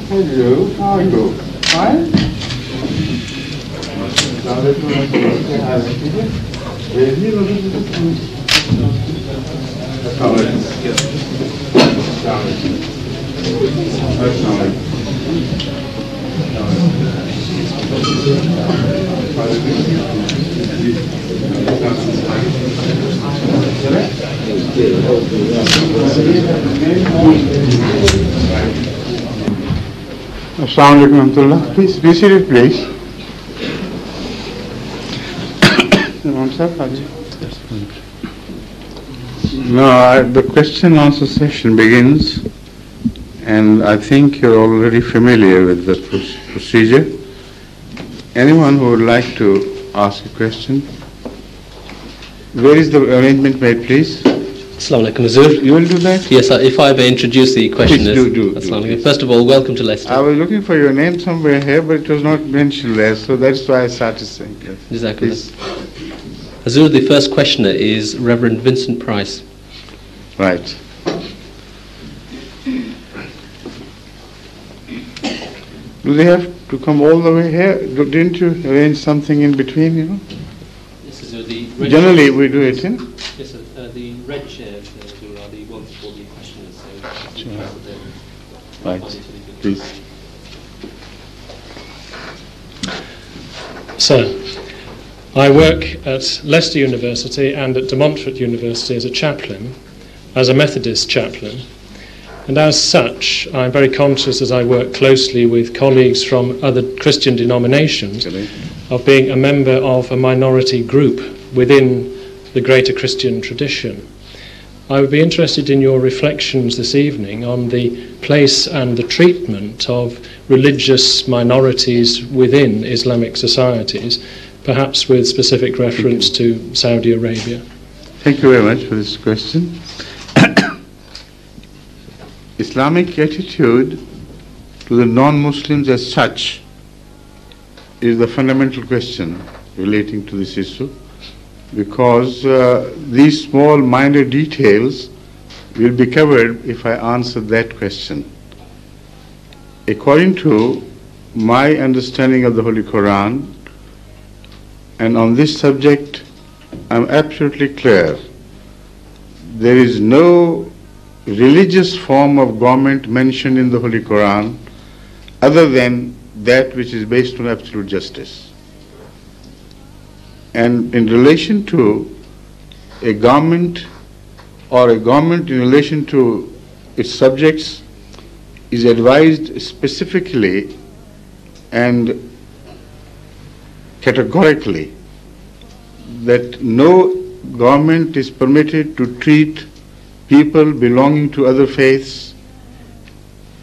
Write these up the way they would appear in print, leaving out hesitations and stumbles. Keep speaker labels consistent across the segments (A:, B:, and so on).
A: Hello, how are you? Fine? Now let me Assalamu alaikum warahmatullah. Please be seated, please. Now, the question and answer session begins, and I think you're already familiar with the procedure. Anyone who would like to ask a question? Where is the arrangement made, please?
B: Assalamu alaikum, Hazur.
A: You will do that?
B: Yes, if I may introduce the questioners.
A: Please do.
B: Assalamu alaikum. First of all, welcome to Leicester.
A: I was looking for your name somewhere here, but it was not mentioned there, so that's why I started saying it.
B: Jazakallah. Hazur, the first questioner is Reverend Vincent Price.
A: Right. Do they have to come all the way here? Didn't you arrange something in between, you know?
B: This is the red
A: Generally,
B: chairs.
A: we do it in.
B: Yes, sir. The red chairs are the ones for the questioners. So
A: Right. Please.
C: Sir, I work at Leicester University and at De Montfort University as a chaplain, as a Methodist chaplain, and as such I'm very conscious, as I work closely with colleagues from other Christian denominations, of being a member of a minority group within the greater Christian tradition. I would be interested in your reflections this evening on the place and the treatment of religious minorities within Islamic societies, perhaps with specific reference to Saudi Arabia.
A: Thank you very much for this question. Islamic attitude to the non-Muslims as such is the fundamental question relating to this issue, because these small minor details will be covered if I answer that question. According to my understanding of the Holy Quran, and on this subject I'm absolutely clear, there is no religious form of government mentioned in the Holy Quran other than that which is based on absolute justice. And in relation to a government, or a government in relation to its subjects, is advised specifically and categorically that no government is permitted to treat people belonging to other faiths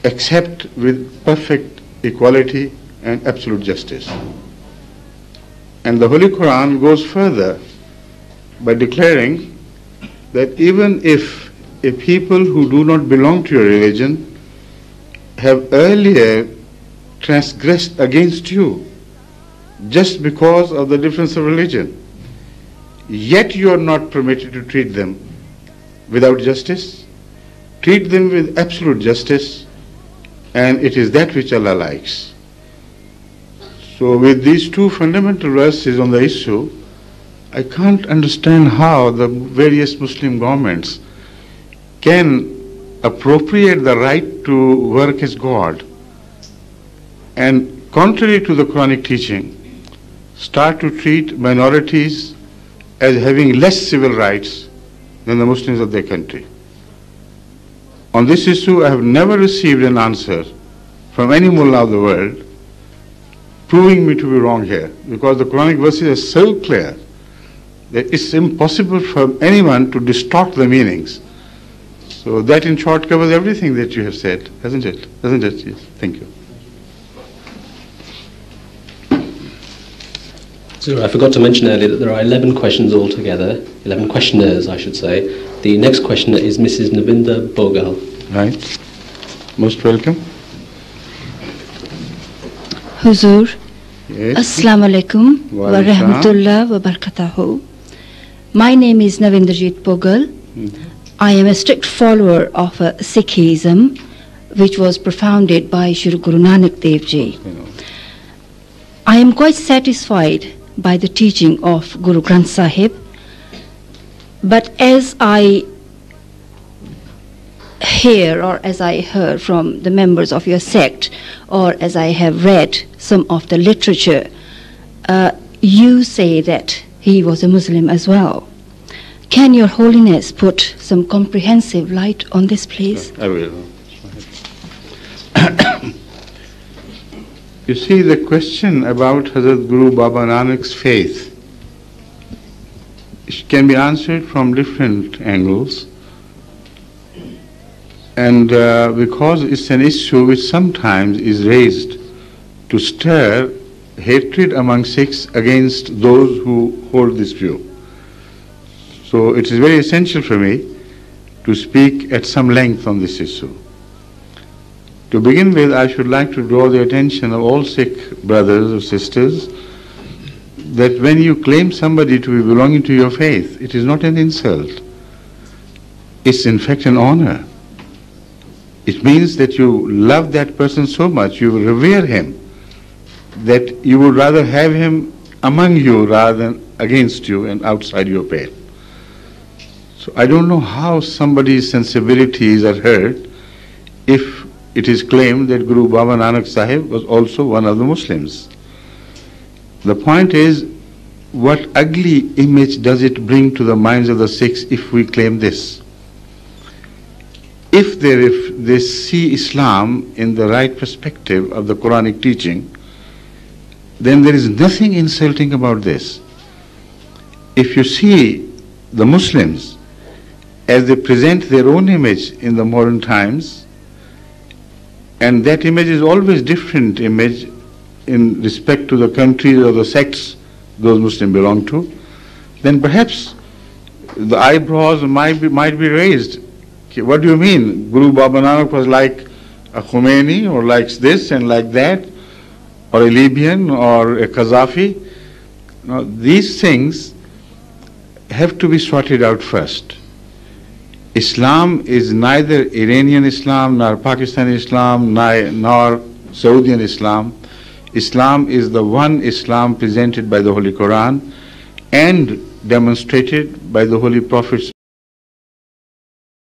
A: except with perfect equality and absolute justice. And the Holy Quran goes further by declaring that even if a people who do not belong to your religion have earlier transgressed against you just because of the difference of religion, yet you are not permitted to treat them without justice. Treat them with absolute justice, and it is that which Allah likes. So with these two fundamental verses on the issue, I can't understand how the various Muslim governments can appropriate the right to work as God and, contrary to the Quranic teaching, start to treat minorities as having less civil rights than the Muslims of their country. On this issue, I have never received an answer from any mullah of the world proving me to be wrong here, because the Quranic verses are so clear that it's impossible for anyone to distort the meanings. So that in short covers everything that you have said, hasn't it? Hasn't it? Yes. Thank you.
B: So I forgot to mention earlier that there are 11 questions altogether, 11 questioners I should say. The next questioner is Mrs. Navinda Bogal.
A: Right. Most welcome.
D: Huzur,
A: Yes.
D: Assalamu alaikum wa rahmatullah wa barakatuhu. My name is Navinderjit Bogal. I am a strict follower of Sikhism, which was profounded by Shri Guru Nanak Dev Ji. I am quite satisfied by the teaching of Guru Granth Sahib, but as I hear or as I heard from the members of your sect, or as I have read some of the literature, you say that he was a Muslim as well. Can Your Holiness put some comprehensive light on this, please?
A: I will. You see, the question about Hazrat Guru Baba Nanak's faith can be answered from different angles, and because it's an issue which sometimes is raised to stir hatred among Sikhs against those who hold this view. So it is very essential for me to speak at some length on this issue. To begin with, I should like to draw the attention of all Sikh brothers or sisters that when you claim somebody to be belonging to your faith, it is not an insult. It's in fact an honor. It means that you love that person so much, you revere him, that you would rather have him among you rather than against you and outside your pale. So I don't know how somebody's sensibilities are hurt if it is claimed that Guru Baba Nanak Sahib was also one of the Muslims. The point is, what ugly image does it bring to the minds of the Sikhs if we claim this? If they see Islam in the right perspective of the Quranic teaching, then there is nothing insulting about this. If you see the Muslims as they present their own image in the modern times, and that image is always different image in respect to the countries or the sects those Muslims belong to, then perhaps the eyebrows might be raised. Okay, what do you mean? Guru Baba Nanak was like a Khomeini or like this and like that, or a Libyan or a Qaddafi? Now, these things have to be sorted out first. Islam is neither Iranian Islam, nor Pakistani Islam, nor Saudian Islam. Islam is the one Islam presented by the Holy Quran and demonstrated by the Holy Prophet